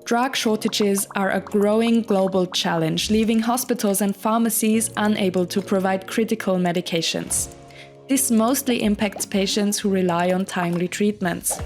Drug shortages are a growing global challenge, leaving hospitals and pharmacies unable to provide critical medications. This mostly impacts patients who rely on timely treatments.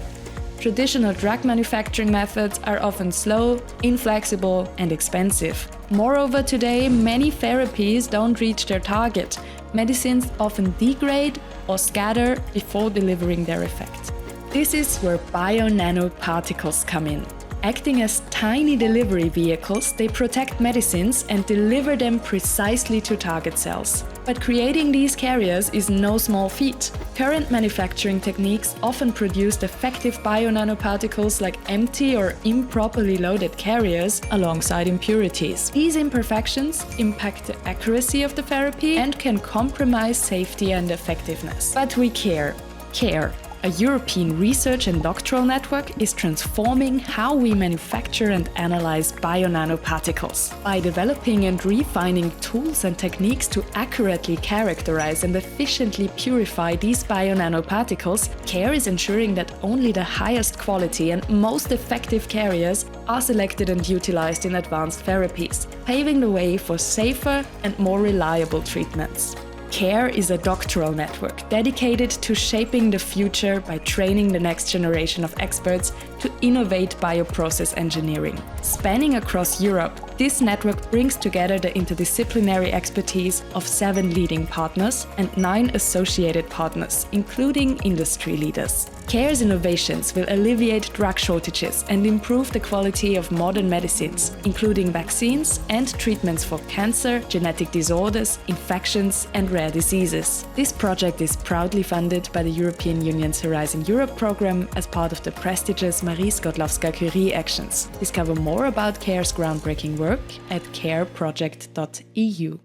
Traditional drug manufacturing methods are often slow, inflexible, and expensive. Moreover, today, many therapies don't reach their target. Medicines often degrade or scatter before delivering their effect. This is where bionanoparticles come in. Acting as tiny delivery vehicles, they protect medicines and deliver them precisely to target cells. But creating these carriers is no small feat. Current manufacturing techniques often produce defective bionanoparticles like empty or improperly loaded carriers alongside impurities. These imperfections impact the accuracy of the therapy and can compromise safety and effectiveness. But we care. CAARE, a European research and doctoral network, is transforming how we manufacture and analyze bionanoparticles. By developing and refining tools and techniques to accurately characterize and efficiently purify these bionanoparticles, CAARE is ensuring that only the highest quality and most effective carriers are selected and utilized in advanced therapies, paving the way for safer and more reliable treatments. CAARE is a doctoral network dedicated to shaping the future by training the next generation of experts to innovate bioprocess engineering. Spanning across Europe, this network brings together the interdisciplinary expertise of 7 leading partners and 9 associated partners, including industry leaders. CAARE's innovations will alleviate drug shortages and improve the quality of modern medicines, including vaccines and treatments for cancer, genetic disorders, infections, and rare diseases. This project is proudly funded by the European Union's Horizon Europe program as part of the prestigious Marie Skłodowska-Curie Actions. Discover more about CAARE's groundbreaking work at careproject.eu.